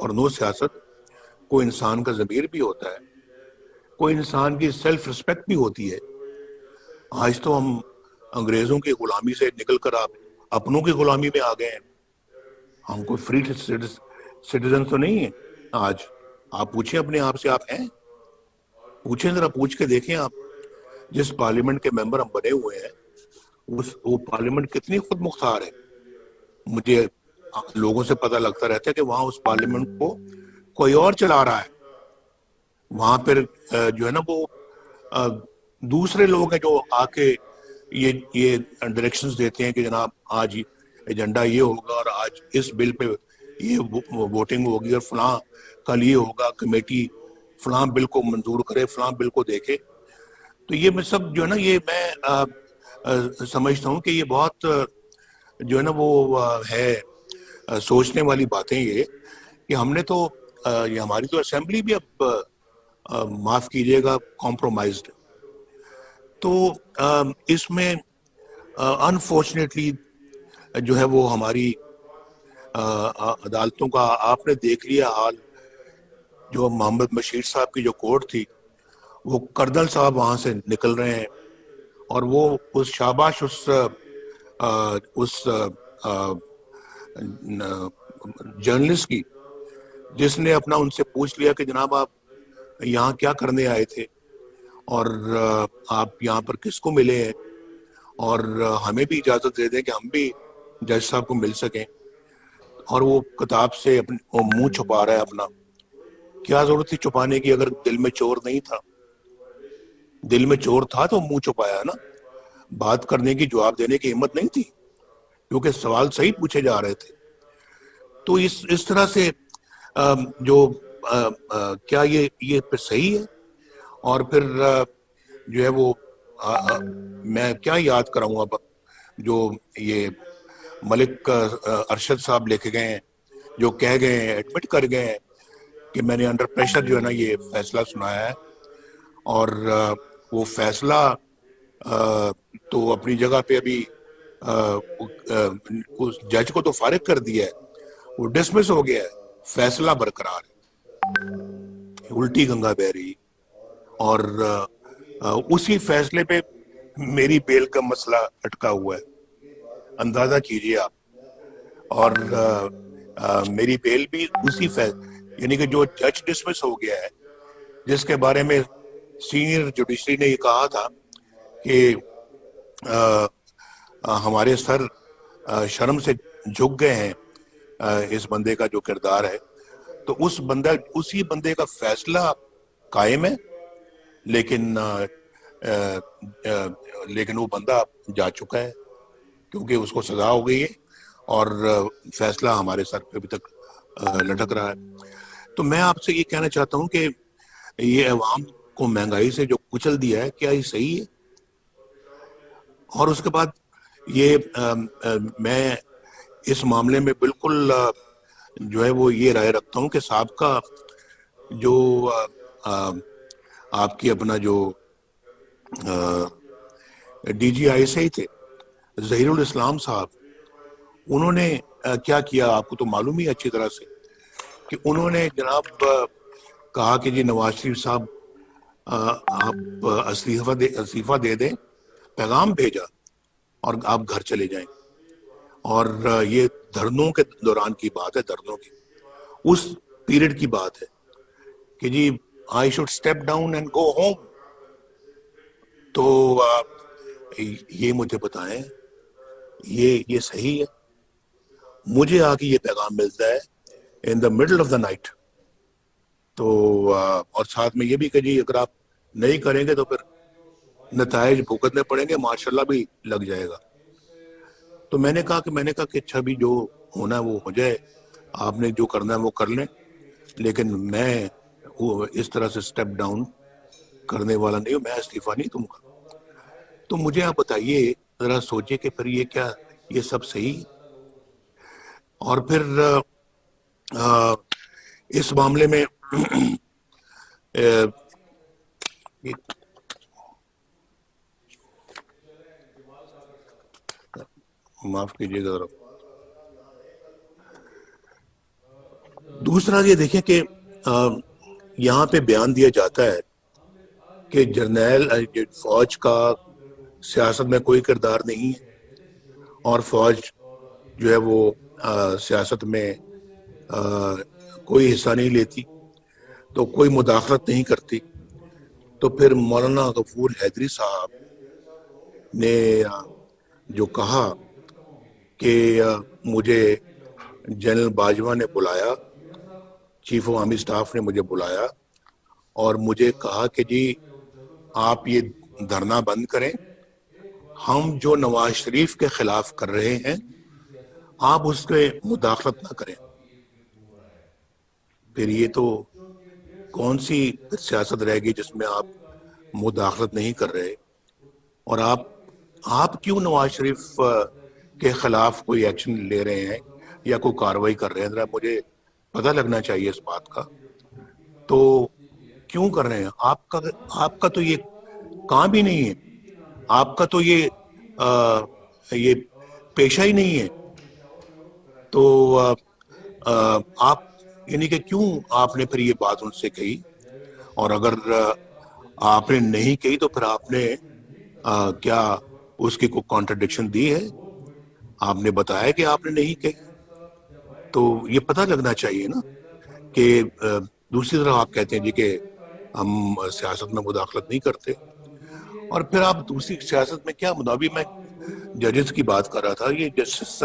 اور نو سیاست، کوئی انسان کا ضمیر بھی ہوتا ہے، کوئی انسان کی سیلف رسپیکٹ بھی ہوتی ہے. آج تو ہم انگریزوں کی غلامی سے نکل کر آپ اپنوں کی غلامی میں آ گئے ہیں. ہم کوئی فری سٹیزن تو نہیں ہیں آج. آپ پوچھیں اپنے آپ سے، آپ ہیں؟ پوچھیں، ذرا پوچھ کے دیکھیں آپ. جس پارلیمنٹ کے ممبر ہم بنے ہوئے ہیں وہ پارلیمنٹ کتنی خود مختار ہے. مجھے لوگوں سے پتہ لگتا رہتا ہے کہ وہاں اس پارلیمنٹ کو کوئی اور چلا رہا ہے. وہاں پھر جو ہے نا وہ دوسرے لوگ ہیں جو آ کے یہ ڈائریکشنز دیتے ہیں کہ جناب آج ایجنڈا یہ ہوگا اور آج اس بل پہ یہ ووٹنگ ہوگی اور فلاں کل یہ ہوگا، کمیٹی فلاں بل کو منظور کرے، فلاں بل کو دیکھے. تو یہ میں سب جو ہے نا، یہ میں سمجھتا ہوں کہ یہ بہت جو ہے نا وہ ہے سوچنے والی باتیں یہ کہ ہم نے تو یہ ہماری تو اسمبلی بھی اب معاف کیجئے گا کمپرومائزڈ. تو اس میں انفارچونیٹلی جو ہے وہ ہماری عدالتوں کا آپ نے دیکھ لیا حال. جو محمد بشیر صاحب کی جو کورٹ تھی، وہ کردل صاحب وہاں سے نکل رہے ہیں اور وہ اس شاباش اس جرنلسٹ کی جس نے اپنا ان سے پوچھ لیا کہ جناب آپ یہاں کیا کرنے آئے تھے اور آپ یہاں پر کس کو ملے ہیں، اور ہمیں بھی اجازت دے دیں کہ ہم بھی جج صاحب کو مل سکیں. اور وہ کتاب سے وہ منہ چھپا رہا ہے اپنا. کیا ضرورت تھی چھپانے کی؟ اگر دل میں چور نہیں تھا، دل میں چور تھا تو منہ چھپایا نا. بات کرنے کی، جواب دینے کی ہمت نہیں تھی کیونکہ سوال صحیح پوچھے جا رہے تھے. تو اس طرح سے جو کیا یہ پھر صحیح ہے؟ اور پھر جو ہے وہ میں کیا یاد کراؤں اب، جو یہ ملک ارشد صاحب لے کے گئے ہیں، جو کہہ گئے ہیں، ایڈمٹ کر گئے ہیں کہ میں نے انڈر پریشر جو ہے نا یہ فیصلہ سنایا ہے. اور وہ فیصلہ تو اپنی جگہ پہ ابھی اس جج کو تو فارغ کر دیا ہے، وہ ڈسمس ہو گیا ہے، فیصلہ برقرار ہے، الٹی گنگا بہ رہی. اور اسی فیصلے پہ میری بیل کا مسئلہ اٹکا ہوا ہے، اندازہ کیجئے آپ. اور میری بیل بھی اسی یعنی کہ جو جج ڈسمس ہو گیا ہے، جس کے بارے میں سینئر جوڈیشری نے یہ کہا تھا کہ ہمارے سر شرم سے جھک گئے ہیں اس بندے کا جو کردار ہے. تو اسی بندے کا فیصلہ قائم ہے، لیکن وہ بندہ جا چکا ہے کیونکہ اس کو سزا ہو گئی ہے اور فیصلہ ہمارے سر پہ ابھی تک لٹک رہا ہے. تو میں آپ سے یہ کہنا چاہتا ہوں کہ یہ عوام کو مہنگائی سے جو کچل دیا ہے، کیا یہ صحیح ہے؟ اور اس کے بعد یہ میں اس معاملے میں بالکل جو ہے وہ یہ رائے رکھتا ہوں کہ سابقہ جو آپ کی اپنا جو ڈی جی آئی سے ہی تھے ظہیر الاسلام صاحب، انہوں نے کیا کیا آپ کو تو معلوم ہی اچھی طرح سے کہ انہوں نے جناب کہا کہ جی نواز شریف صاحب آپ استعفیٰ دے دیں، پیغام بھیجا اور آپ گھر چلے جائیں. اور یہ دھرنوں کے دوران کی بات ہے، دھرنوں کی اس پیریڈ کی بات ہے کہ جی I should step down and go home. تو یہ مجھے بتائیں یہ صحیح ہے؟ مجھے آ کے یہ پیغام ملتا ہے in the middle of the night. تو اور ساتھ میں یہ بھی کہ جی اگر آپ نہیں کریں گے تو پھر نتائج بھگتنے پڑیں گے، ماشاءاللہ بھی لگ جائے گا. تو میں نے کہا کہ اچھا بھی جو ہونا ہے وہ ہو جائے، آپ نے جو کرنا ہے وہ کر لیں، لیکن میں اس طرح سے سٹیپ ڈاؤن کرنے والا نہیں ہوں، میں استعفیٰ نہیں دوں گا. تو مجھے آپ بتائیے، ذرا سوچے کہ پھر یہ سب صحیح؟ اور پھر اس معاملے میں معاف کیجیے گا ذرا. دوسرا یہ دیکھیں کہ یہاں پہ بیان دیا جاتا ہے کہ جرنیل فوج کا سیاست میں کوئی کردار نہیں ہے، اور فوج جو ہے وہ سیاست میں کوئی حصہ نہیں لیتی، تو کوئی مداخلت نہیں کرتی. تو پھر مولانا غفور حیدری صاحب نے جو کہا کہ مجھے جنرل باجوہ نے بلایا، چیف آف آرمی سٹاف نے مجھے بلایا اور مجھے کہا کہ جی آپ یہ دھرنا بند کریں، ہم جو نواز شریف کے خلاف کر رہے ہیں آپ اس کے مداخلت نہ کریں. پھر یہ تو کون سی سیاست رہے گی جس میں آپ مداخلت نہیں کر رہے؟ اور آپ کیوں نواز شریف کے خلاف کوئی ایکشن لے رہے ہیں یا کوئی کارروائی کر رہے ہیں؟ ذرا مجھے پتہ لگنا چاہیے اس بات کا. تو کیوں کر رہے ہیں؟ آپ کا تو یہ کام ہی نہیں ہے، آپ کا تو یہ پیشہ ہی نہیں ہے. تو آپ یعنی کہ کیوں آپ نے پھر یہ بات ان سے کہی؟ اور اگر آپ نے نہیں کہی تو پھر آپ نے کیا اس کی کوئی کانٹرڈکشن دی ہے؟ آپ نے بتایا کہ آپ نے نہیں کہی، تو یہ پتہ لگنا چاہیے نا کہ دوسری طرف آپ کہتے ہیں جی کہ ہم سیاست میں مداخلت نہیں کرتے، اور پھر آپ دوسری سیاست میں کیا ابھی میں ججز کی بات کر رہا تھا. یہ جسٹس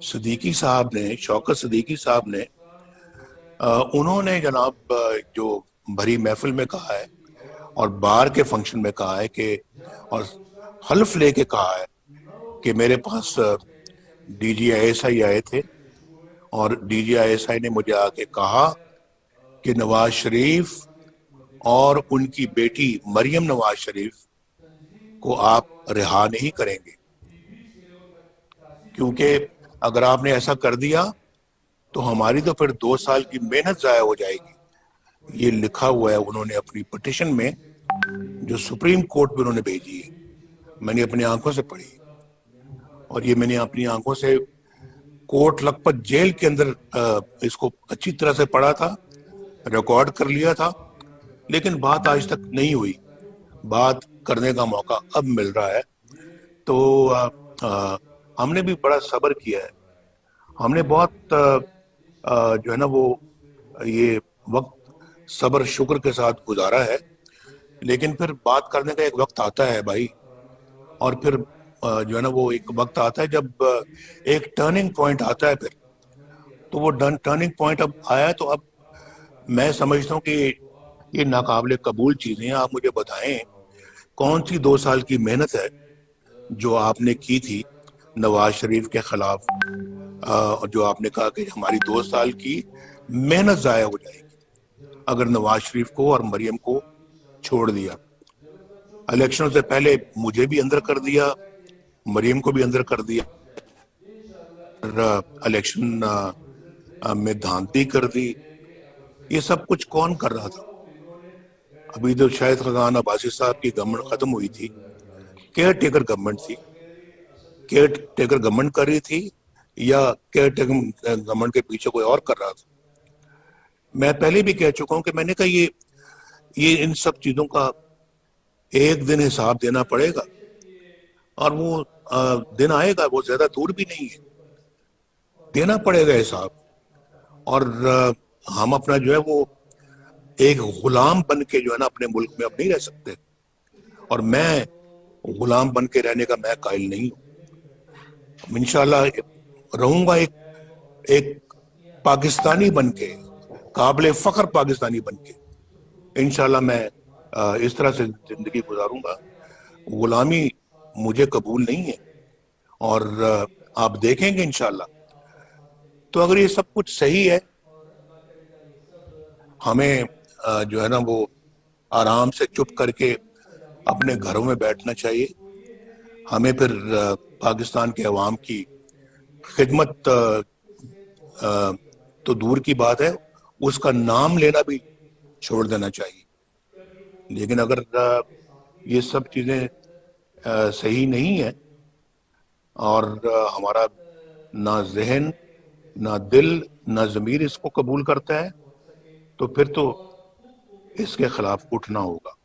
صدیقی صاحب نے، شوکت صدیقی صاحب نے، انہوں نے جناب جو بھری محفل میں کہا ہے اور بار کے فنکشن میں کہا ہے کہ، اور حلف لے کے کہا ہے کہ میرے پاس D G I S I آئے تھے اور D G I S I نے مجھے آ کے کہا کہ نواز شریف اور ان کی بیٹی مریم نواز شریف کو آپ رہا نہیں کریں گے، کیونکہ اگر آپ نے ایسا کر دیا تو ہماری تو پھر 2 سال کی محنت ضائع ہو جائے گی. یہ لکھا ہوا ہے انہوں نے اپنی پٹیشن میں جو سپریم کورٹ میں انہوں نے بھیجی ہے. میں نے اپنی آنکھوں سے پڑھی، اور یہ میں نے اپنی آنکھوں سے کوٹ لکھپت جیل کے اندر اس کو اچھی طرح سے پڑھا تھا، ریکارڈ کر لیا تھا، لیکن بات آج تک نہیں ہوئی. بات کرنے کا موقع اب مل رہا ہے. تو ہم نے بھی بڑا صبر کیا ہے، ہم نے بہت جو ہے نا وہ یہ وقت صبر شکر کے ساتھ گزارا ہے، لیکن پھر بات کرنے کا ایک وقت آتا ہے بھائی، اور پھر جو ہے نا وہ ایک وقت آتا ہے جب ایک ٹرننگ پوائنٹ آتا ہے. پھر تو وہ ٹرننگ پوائنٹ اب آیا ہے، تو اب میں سمجھتا ہوں کہ یہ ناقابل قبول چیزیں ہیں. آپ مجھے بتائیں کون سی 2 سال کی محنت ہے جو آپ نے کی تھی نواز شریف کے خلاف، جو آپ نے کہا کہ ہماری 2 سال کی محنت ضائع ہو جائے گی اگر نواز شریف کو اور مریم کو چھوڑ دیا. الیکشن سے پہلے مجھے بھی اندر کر دیا، مریم کو بھی اندر کر دیا، اور الیکشن میں دھاندلی کر دی. یہ سب کچھ کون کر رہا تھا؟ ابھی تو شاید خزان عباسی صاحب کی گورنمنٹ ختم ہوئی تھی، کیئر ٹیکر گورنمنٹ تھی. کیئر ٹیکر گورنمنٹ کر رہی تھی یا کیئر ٹیکر گورنمنٹ کے پیچھے کوئی اور کر رہا تھا؟ میں پہلے بھی کہہ چکا ہوں کہ میں نے کہا یہ ان سب چیزوں کا ایک دن حساب دینا پڑے گا، اور وہ دن آئے گا، وہ زیادہ دور بھی نہیں ہے، دینا پڑے گا حساب. اور ہم اپنا جو ہے وہ ایک غلام بن کے جو ہے نا اپنے ملک میں اب نہیں رہ سکتے، اور میں غلام بن کے رہنے کا میں قائل نہیں ہوں. انشاءاللہ رہوں گا ایک پاکستانی بن کے، قابل فخر پاکستانی بن کے. انشاءاللہ میں اس طرح سے زندگی گزاروں گا. غلامی مجھے قبول نہیں ہے، اور آپ دیکھیں گے انشاءاللہ. تو اگر یہ سب کچھ صحیح ہے، ہمیں جو ہے نا وہ آرام سے چپ کر کے اپنے گھروں میں بیٹھنا چاہیے. ہمیں پھر پاکستان کے عوام کی خدمت تو دور کی بات ہے، اس کا نام لینا بھی چھوڑ دینا چاہیے. لیکن اگر یہ سب چیزیں صحیح نہیں ہیں، اور ہمارا نہ ذہن، نہ دل، نہ ضمیر اس کو قبول کرتا ہے، تو پھر تو اس کے خلاف اٹھنا ہوگا۔